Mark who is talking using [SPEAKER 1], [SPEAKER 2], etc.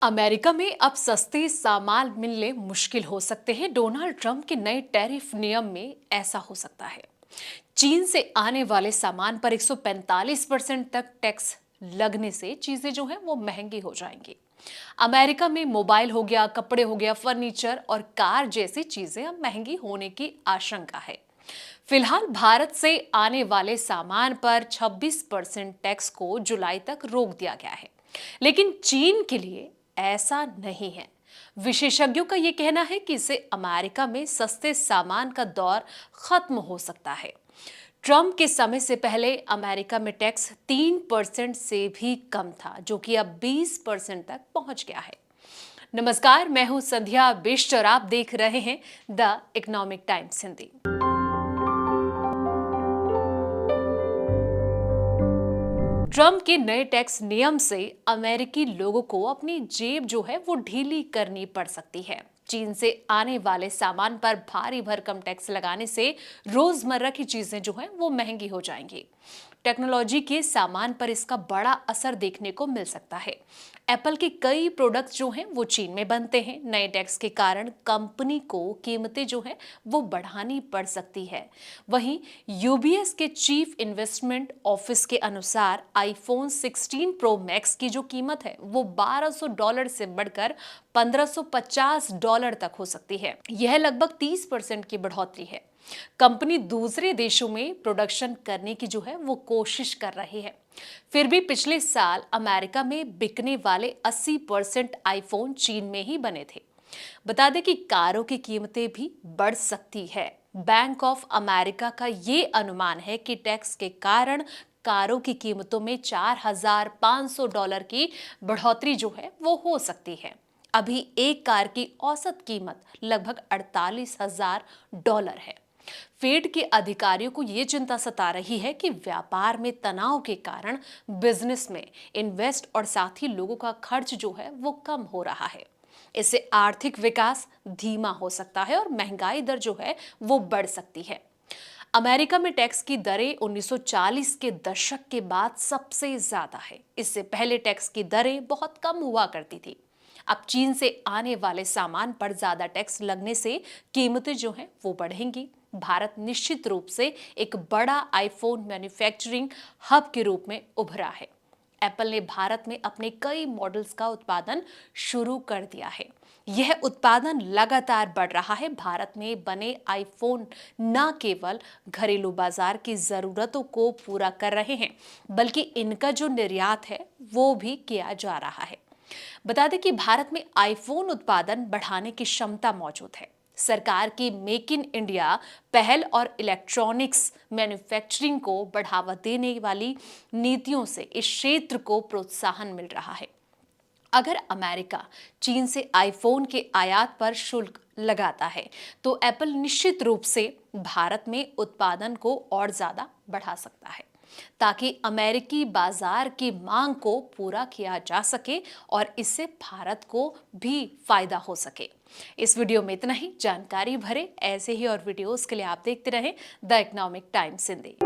[SPEAKER 1] America में अब सस्ते सामान मिलने मुश्किल हो सकते हैं। डोनाल्ड ट्रंप के नए टैरिफ नियम में ऐसा हो सकता है। चीन से आने वाले सामान पर 145% तक टैक्स लगने से चीजें जो हैं वो महंगी हो जाएंगी। अमेरिका में मोबाइल हो गया, कपड़े हो गया, फर्नीचर और कार जैसी चीजें अब महंगी होने की आशंका है। फिलहाल भारत से आने वाले सामान पर 26% टैक्स को जुलाई तक रोक दिया गया है, लेकिन चीन के लिए ऐसा नहीं है। विशेषज्ञों का यह कहना है कि इससे अमेरिका में सस्ते सामान का दौर खत्म हो सकता है। ट्रंप के समय से पहले अमेरिका में टैक्स 3% से भी कम था, जो कि अब 20% तक पहुंच गया है। नमस्कार, मैं हूं संध्या बिष्ट और आप देख रहे हैं the economic times Hindi. Trump के नए टैक्स नियम से अमेरिकी लोगों को अपनी जेब जो है वो ढीली करनी पड़ सकती है। चीन से आने वाले सामान पर भारी भरकम टैक्स लगाने से रोजमर्रा की चीजें जो हैं वो महंगी हो जाएंगी। टेक्नोलॉजी के सामान पर इसका बड़ा असर देखने को मिल सकता है। एप्पल के कई प्रोडक्ट्स जो हैं वो चीन में बनते हैं। नए टैक्स के कारण कंपनी को कीमतें जो हैं वो बढ़ानी पड़ सकती है। वहीं यूबीएस के चीफ इन्वेस्टमेंट ऑफिस के अनुसार आईफोन 16 प्रो मैक्स की जो कीमत है वो $1200 से बढ़कर $1550 तक हो सकती है। यह लगभग 30% की बढ़ोतरी है। कंपनी दूसरे देशों में प्रोडक्शन करने की जो है वो कोशिश कर रही है। फिर भी पिछले साल अमेरिका में बिकने वाले 80% आईफोन चीन में ही बने थे। बता दें कि कारों की कीमतें भी बढ़ सकती है। बैंक ऑफ अमेरिका का ये अनुमान है कि टैक्स के कारण कारों की कीमतों में $4500 की बढ़ोतरी जो है वो हो सकती है। अभी एक कार की औसत कीमत लगभग $48,000 है। फेड के अधिकारियों को यह चिंता सता रही है कि व्यापार में तनाव के कारण बिजनेस में इन्वेस्ट और साथ ही लोगों का खर्च जो है वो कम हो रहा है। इससे आर्थिक विकास धीमा हो सकता है और महंगाई दर जो है वो बढ़ सकती है। अमेरिका में टैक्स की दरें 1940 के दशक के बाद सबसे ज्यादा है। इससे पहले टैक्स की दरें बहुत कम हुआ करती थी। अब चीन से आने वाले सामान पर ज्यादा टैक्स लगने से कीमतें जो हैं वो बढ़ेंगी। भारत निश्चित रूप से एक बड़ा आईफोन मैन्युफैक्चरिंग हब के रूप में उभरा है। एप्पल ने भारत में अपने कई मॉडल्स का उत्पादन शुरू कर दिया है। यह उत्पादन लगातार बढ़ रहा है। भारत में बने आईफोन न केवल घरेलू बाजार की जरूरतों को पूरा कर रहे हैं, बल्कि इनका जो निर्यात है वो भी किया जा रहा है। बता दें कि भारत में आईफोन उत्पादन बढ़ाने की क्षमता मौजूद है। सरकार की मेक इन इंडिया पहल और इलेक्ट्रॉनिक्स मैन्युफैक्चरिंग को बढ़ावा देने वाली नीतियों से इस क्षेत्र को प्रोत्साहन मिल रहा है। अगर अमेरिका चीन से आईफोन के आयात पर शुल्क लगाता है तो एप्पल निश्चित रूप से भारत में उत्पादन को और ज्यादा बढ़ा सकता है, ताकि अमेरिकी बाजार की मांग को पूरा किया जा सके और इससे भारत को भी फायदा हो सके। इस वीडियो में इतना ही। जानकारी भरे ऐसे ही और वीडियोस के लिए आप देखते रहें द इकोनॉमिक टाइम्स हिंदी।